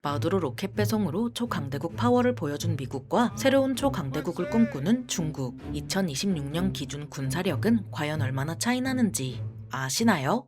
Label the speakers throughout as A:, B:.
A: 마두로 로켓 배송으로 초강대국 파워를 보여준 미국과 새로운 초강대국을 꿈꾸는 중국. 2026년 기준 군사력은 과연 얼마나 차이 나는지 아시나요?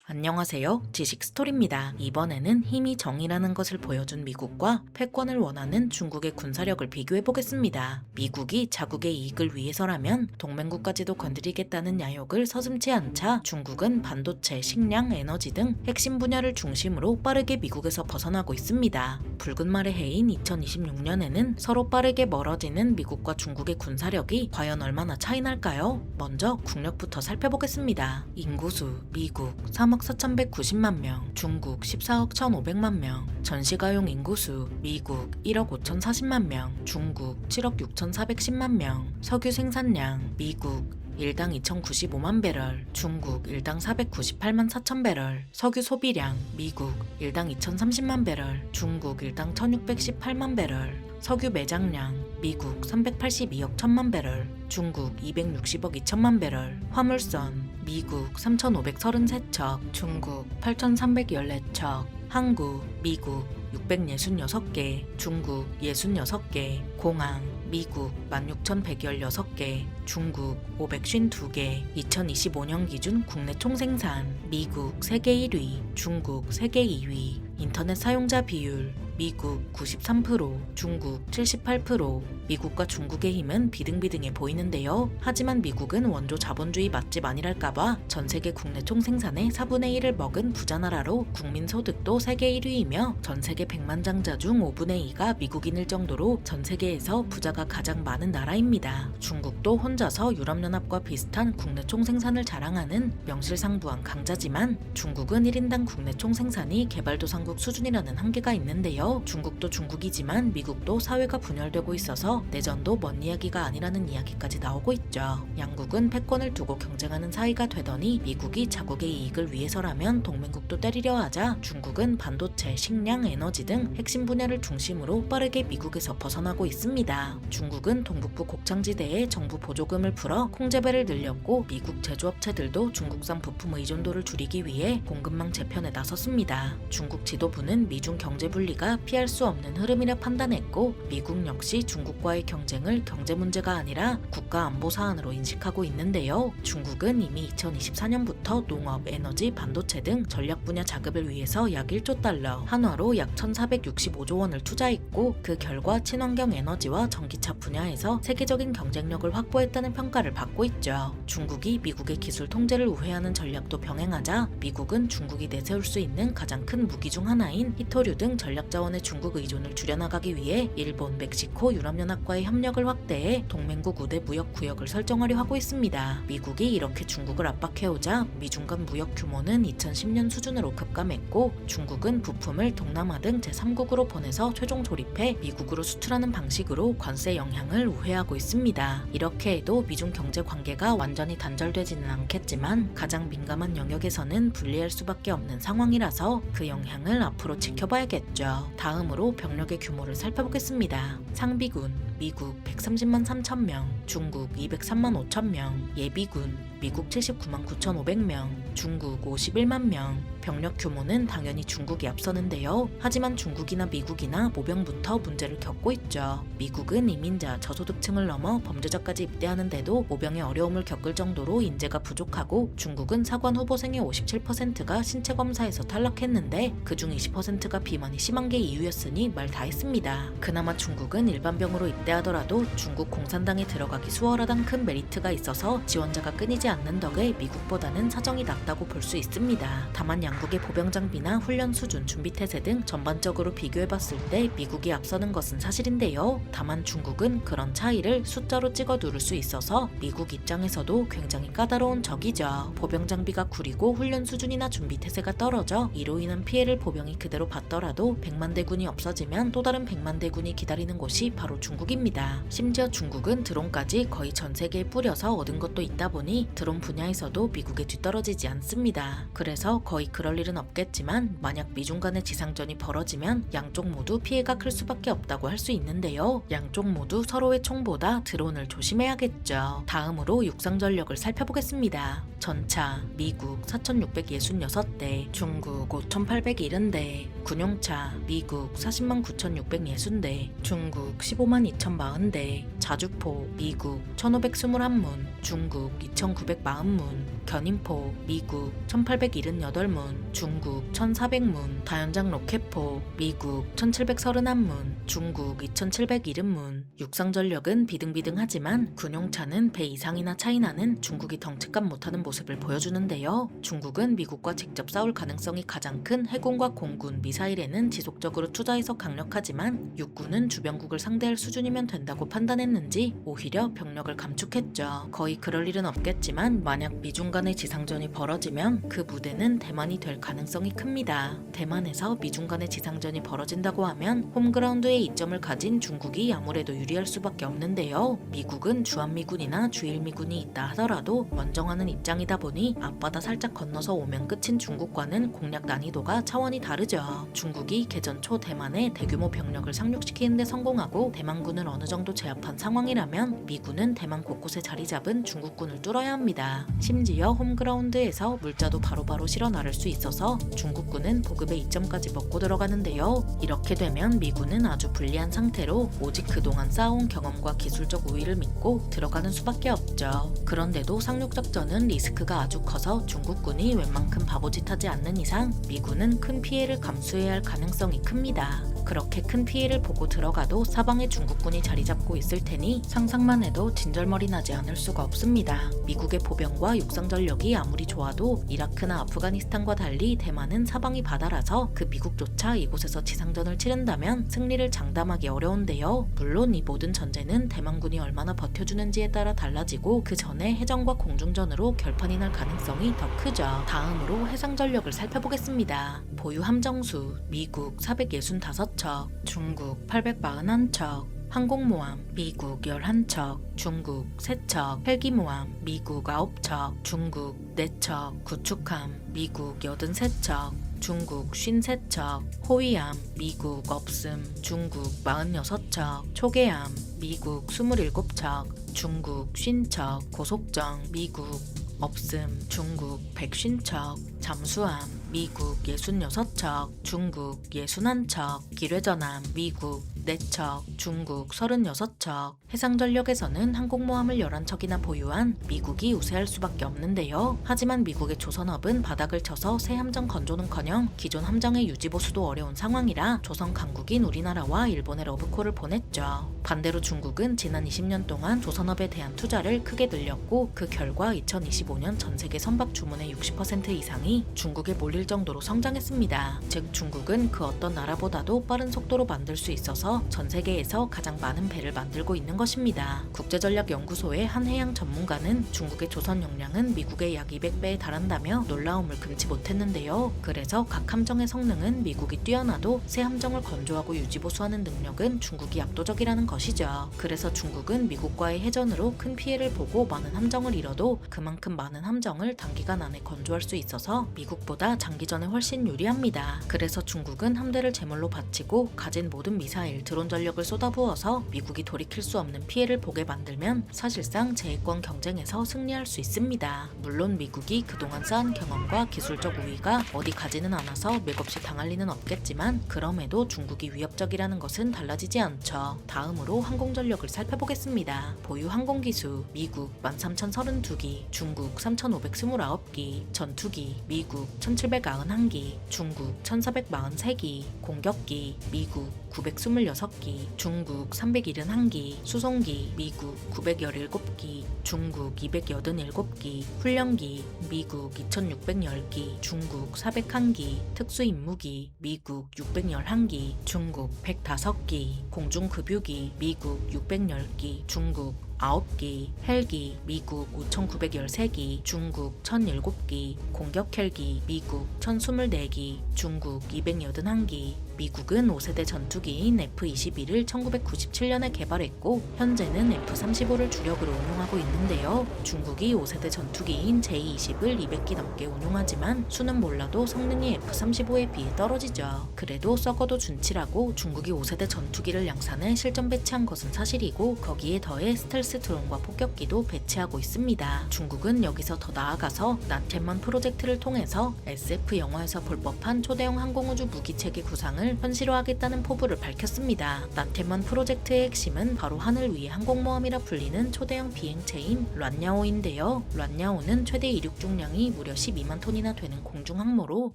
A: 안녕하세요. 지식스토리입니다. 이번에는 힘이 정이라는 것을 보여준 미국과 패권을 원하는 중국의 군사력을 비교해보겠습니다. 미국이 자국의 이익을 위해서라면 동맹국까지도 건드리겠다는 야욕을 서슴지 않자 중국은 반도체, 식량, 에너지 등 핵심 분야를 중심으로 빠르게 미국에서 벗어나고 있습니다. 붉은 말의 해인 2026년에는 서로 빠르게 멀어지는 미국과 중국의 군사력이 과연 얼마나 차이 날까요? 먼저 국력부터 살펴보겠습니다. 인구수 미국 3억 4,190만 명, 중국 14억 1,500만 명, 전시가용 인구수 미국 1억 5,040만 명, 중국 7억 6,410만 명, 석유 생산량 미국 1당 2,095만 배럴, 중국 1당 498만 4천 배럴, 석유 소비량 미국 1당 2,030만 배럴, 중국 1당 1,618만 배럴, 석유 매장량 미국 382억 1천만 배럴, 중국 260억 2천만 배럴, 화물선 미국 3,533척, 중국 8,314척, 항구 미국 666개, 중국 66개, 공항 미국 16,116개, 중국 552개, 2025년 기준 국내 총생산 미국 세계 1위, 중국 세계 2위, 인터넷 사용자 비율 미국 93%, 중국 78%. 미국과 중국의 힘은 비등비등해 보이는데요. 하지만 미국은 원조 자본주의 맛집 아니랄까봐 전세계 국내 총생산의 4분의 1을 먹은 부자나라로 국민 소득도 세계 1위이며 전세계 백만장자 중 5분의 2가 미국인일 정도로 전세계에서 부자가 가장 많은 나라입니다. 중국도 혼자서 유럽연합과 비슷한 국내 총생산을 자랑하는 명실상부한 강자지만 중국은 1인당 국내 총생산이 개발도상국 수준이라는 한계가 있는데요. 중국도 중국이지만 미국도 사회가 분열되고 있어서 내전도 먼 이야기가 아니라는 이야기까지 나오고 있죠. 양국은 패권을 두고 경쟁하는 사이가 되더니 미국이 자국의 이익을 위해서라면 동맹국도 때리려 하자 중국은 반도체, 식량, 에너지 등 핵심 분야를 중심으로 빠르게 미국에서 벗어나고 있습니다. 중국은 동북부 곡창지대에 정부 보조금을 풀어 콩재배를 늘렸고 미국 제조업체들도 중국산 부품 의존도를 줄이기 위해 공급망 재편에 나섰습니다. 중국 지도부는 미중 경제 분리가 피할 수 없는 흐름이라 판단했고 미국 역시 중국과의 경쟁을 경제 문제가 아니라 국가 안보 사안으로 인식하고 있는데요. 중국은 이미 2024년부터 농업, 에너지, 반도체 등 전략 분야 자급을 위해서 약 1조 달러, 한화로 약 1,465조 원을 투자했고 그 결과 친환경 에너지와 전기차 분야에서 세계적인 경쟁력을 확보했다는 평가를 받고 있죠. 중국이 미국의 기술 통제를 우회하는 전략도 병행하자 미국은 중국이 내세울 수 있는 가장 큰 무기 중 하나인 히토류 등 전략 자원의 중국 의존을 줄여나가기 위해 일본, 멕시코, 유럽연합과의 협력을 확대해 동맹국 우대 무역 구역을 설정하려 하고 있습니다. 미국이 이렇게 중국을 압박해오자 미중 간 무역 규모는 2010년 수준으로 급감했고 중국은 부품을 동남아 등 제3국으로 보내서 최종 조립해 미국으로 수출하는 방식으로 관세 영향을 우회하고 있습니다. 이렇게 해도 미중 경제 관계가 완전히 단절되지는 않겠지만 가장 민감한 영역에서는 분리할 수밖에 없는 상황이라서 그 영향을 앞으로 지켜봐야겠죠. 다음으로 병력의 규모를 살펴보겠습니다. 상비군 미국 130만 3천 명, 중국 203만 5천 명, 예비군 미국 79만 9,500명, 중국 51만 명. 병력 규모는 당연히 중국이 앞서는데요. 하지만 중국이나 미국이나 모병부터 문제를 겪고 있죠. 미국은 이민자, 저소득층을 넘어 범죄자까지 입대하는데도 모병의 어려움을 겪을 정도로 인재가 부족하고 중국은 사관 후보생의 57%가 신체 검사에서 탈락했는데 그중 20%가 비만이 심한 게 이유였으니 말 다 했습니다. 그나마 중국은 일반병으로 입대하더라도 중국 공산당에 들어가기 수월하단 큰 메리트가 있어서 지원자가 끊이지 않는 덕에 미국보다는 사정이 낫다고 볼 수 있습니다. 다만 양국의 보병 장비나 훈련 수준, 준비 태세 등 전반적으로 비교해봤을 때 미국이 앞서는 것은 사실인데요. 다만 중국은 그런 차이를 숫자로 찍어 누를 수 있어서 미국 입장에서도 굉장히 까다로운 적이죠. 보병 장비가 구리고 훈련 수준이나 준비 태세가 떨어져 이로 인한 피해를 보병이 그대로 받더라도 100만 대군이 없어지면 또 다른 100만 대군이 기다리는 곳이 바로 중국이 미국입니다. 심지어 중국은 드론까지 거의 전 세계에 뿌려서 얻은 것도 있다 보니 드론 분야에서도 미국에 뒤떨어지지 않습니다. 그래서 거의 그럴 일은 없겠지만 만약 미중 간의 지상전이 벌어지면 양쪽 모두 피해가 클 수밖에 없다고 할 수 있는데요. 양쪽 모두 서로의 총보다 드론을 조심해야겠죠. 다음으로 육상 전력을 살펴보겠습니다. 전차 미국 4,666대, 중국 5,870대, 군용차 미국 400만 9,660대, 중국 15만 2,040대, 자주포 미국 1,521문, 중국 2,940문, 견인포 미국 1,878문, 중국 1,400문, 다연장 로켓포 미국 1,731문, 중국 2,770문. 육상 전력은 비등비등하지만 군용차는 배 이상이나 차이 나는 중국이 덩치값 못하는 모습을 보여주는데요. 중국은 미국과 직접 싸울 가능성이 가장 큰 해군과 공군, 미사일에는 지속적으로 투자해서 강력하지만 육군은 주변국을 상대할 수준이면 된다고 판단했는지 오히려 병력을 감축했죠. 거의 그럴 일은 없겠지만 만약 미중 간의 지상전이 벌어지면 그 무대는 대만이 될 가능성이 큽니다. 대만에서 미중 간의 지상전이 벌어진다고 하면 홈그라운드에 이점을 가진 중국이 아무래도 유리할 수밖에 없는데요. 미국은 주한미군이나 주일미군이 있다 하더라도 원정하는 입장이다 보니 앞바다 살짝 건너서 오면 끝인 중국과는 공략 난이도가 차원이 다르죠. 중국이 개전 초 대만에 대규모 병력을 상륙시키는 데 성공하고 대만군을 어느 정도 제압한 상황이라면 미군은 대만 곳곳에 자리 잡은 중국군을 뚫어야 합니다. 심지어 홈그라운드에서 물자도 바로바로 실어 나를 수 있어서 중국군은 보급의 이점까지 먹고 들어가는데요. 이렇게 되면 미군은 아주 불리한 상태로 오직 그동안 쌓아온 경험과 기술적 우위를 믿고 들어가는 수밖에 없죠. 그런데도 상륙작전은 리스크가 아주 커서 중국군이 웬만큼 바보짓하지 않는 이상 미군은 큰 피해를 감수해야 할 가능성이 큽니다. 그렇게 큰 피해를 보고 들어가도 사방에 중국군이 자리 잡고 있을 테니 상상만 해도 진절머리 나지 않을 수가 없습니다. 미국의 보병과 육상 전력이 아무리 좋아도 이라크나 아프가니스탄과 달리 대만은 사방이 바다라서 그 미국조차 이곳에서 지상전을 치른다면 승리를 장담하기 어려운데요. 물론 이 모든 전제는 대만군이 얼마나 버텨주는지에 따라 달라지고 그 전에 해전과 공중전으로 결판이 날 가능성이 더 크죠. 다음으로 해상 전력을 살펴보겠습니다. 보유 함정수 미국 465척, 중국 841척, 항공모함 미국 11척, 중국 3척, 헬기모함 미국 9척, 중국 4척, 구축함 미국 83척, 중국 53척, 호위함 미국 없음, 중국 46척, 초계함 미국 27척, 중국 50척, 고속정 미국 없음, 중국 150척, 잠수함 미국 66척, 중국 61척, 기뢰전함 미국 4척, 중국 36척. 해상전력에서는 항공모함을 11척이나 보유한 미국이 우세할 수밖에 없는데요. 하지만 미국의 조선업은 바닥을 쳐서 새 함정 건조는커녕 기존 함정의 유지보수도 어려운 상황이라 조선 강국인 우리나라와 일본에 러브콜을 보냈죠. 반대로 중국은 지난 20년 동안 조선업에 대한 투자를 크게 늘렸고 그 결과 2025년 전세계 선박 주문의 60% 이상이 중국에 몰릴 정도로 성장했습니다. 즉 중국은 그 어떤 나라보다도 빠른 속도로 만들 수 있어서 전 세계에서 가장 많은 배를 만들고 있는 것입니다. 국제전략연구소의 한 해양 전문가는 중국의 조선 용량은 미국의 약 200배에 달한다며 놀라움을 금치 못했는데요. 그래서 각 함정의 성능은 미국이 뛰어나도 새 함정을 건조하고 유지보수하는 능력은 중국이 압도적이라는 것이죠. 그래서 중국은 미국과의 해전으로 큰 피해를 보고 많은 함정을 잃어도 그만큼 많은 함정을 단기간 안에 건조할 수 있어서 미국보다 장기전에 훨씬 유리합니다. 그래서 중국은 함대를 제물로 바치고 가진 모든 미사일, 드론 전력을 쏟아부어서 미국이 돌이킬 수 없는 피해를 보게 만들면 사실상 제해권 경쟁에서 승리할 수 있습니다. 물론 미국이 그동안 쌓은 경험과 기술적 우위가 어디 가지는 않아서 맥없이 당할 리는 없겠지만 그럼에도 중국이 위협적이라는 것은 달라지지 않죠. 다음으로 항공전력을 살펴보겠습니다. 보유 항공기수 미국 13,032기, 중국 3,529기, 전투기 미국 1,791기, 중국 1,443기, 공격기 미국 926기, 중국 371기, 수송기 미국 917기, 중국 287기, 훈련기 미국 2610기, 중국 401기, 특수임무기 미국 611기, 중국 105기, 공중급유기 미국 610기, 중국 9기, 헬기 미국 5,913기, 중국 1,007기, 공격 헬기 미국 1,024기, 중국 281기, 미국은 5세대 전투기인 F-22를 1997년에 개발했고 현재는 F-35를 주력으로 운용하고 있는데요. 중국이 5세대 전투기인 J-20을 200기 넘게 운용하지만 수는 몰라도 성능이 F-35에 비해 떨어지죠. 그래도 썩어도 준치라고 중국이 5세대 전투기를 양산해 실전 배치한 것은 사실이고 거기에 더해 스텔스 드론과 폭격기도 배치하고 있습니다. 중국은 여기서 더 나아가서 나텐먼 프로젝트를 통해서 SF 영화에서 볼 법한 초대형 항공우주 무기체계 구상을 현실화하겠다는 포부를 밝혔습니다. 나텐먼 프로젝트의 핵심은 바로 하늘 위의 항공모함이라 불리는 초대형 비행체인 란야오인데요. 란야오는 최대 이륙 중량이 무려 12만 톤이나 되는 공중항모로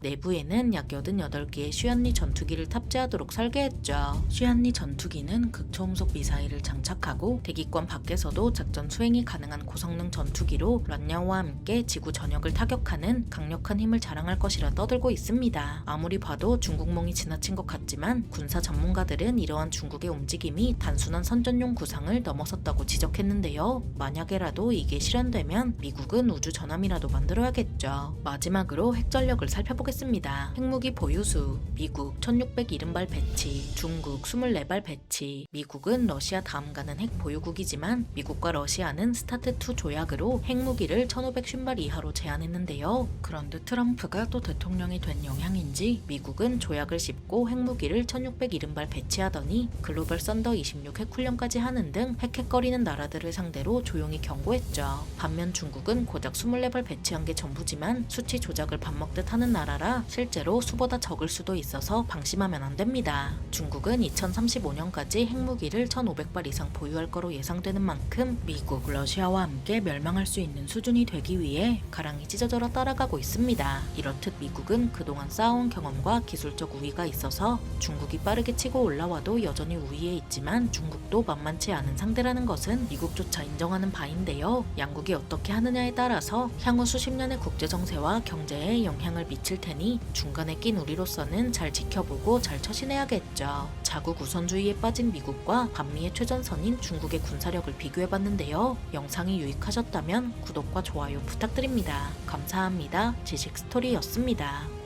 A: 내부에는 약 88개의 슈안리 전투기를 탑재하도록 설계했죠. 슈안리 전투기는 극초음속 미사일을 장착하고 대기권 밖에서도 작전 수행이 가능한 고성능 전투기로 란야오와 함께 지구 전역을 타격하는 강력한 힘을 자랑할 것이라 떠들고 있습니다. 아무리 봐도 중국몽이 지나친 것 같지만 군사 전문가들은 이러한 중국의 움직임이 단순한 선전용 구상을 넘어섰다고 지적했는데요. 만약에라도 이게 실현되면 미국은 우주 전함이라도 만들어야겠죠. 마지막으로 핵전력을 살펴보겠습니다. 핵무기 보유수, 미국 1670발 배치, 중국 24발 배치. 미국은 러시아 다음 가는 핵 보유국이지만 미국과 러시아는 스타트2 조약으로 핵무기를 1550발 이하로 제한했는데요. 그런데 트럼프가 또 대통령이 된 영향인지 미국은 조약을 씹고 핵무기를 1670발 배치하더니 글로벌 썬더 26 핵훈련까지 하는 등 핵핵거리는 나라들을 상대로 조용히 경고했죠. 반면 중국은 고작 24발 배치한 게 전부지만 수치 조작을 밥 먹듯 하는 나라라 실제로 수보다 적을 수도 있어서 방심하면 안 됩니다. 중국은 2035년까지 핵무기를 1500발 이상 보유할 거로 예상되는 만큼 미국, 러시아와 함께 멸망할 수 있는 수준이 되기 위해 가랑이 찢어져라 따라가고 있습니다. 이렇듯 미국은 그동안 쌓아온 경험과 기술적 우위가 있어서 중국이 빠르게 치고 올라와도 여전히 우위에 있지만 중국도 만만치 않은 상대라는 것은 미국조차 인정하는 바인데요. 양국이 어떻게 하느냐에 따라서 향후 수십 년의 국제 정세와 경제에 영향을 미칠 테니 중간에 낀 우리로서는 잘 지켜보고 잘 처신해야겠죠. 자국 우선주의에 빠진 미국과 반미의 최전선인 중국의 군사력을 비교해봤는데요. 영상이 유익하셨다면 구독과 좋아요 부탁드립니다. 감사합니다. 지식스토리였습니다.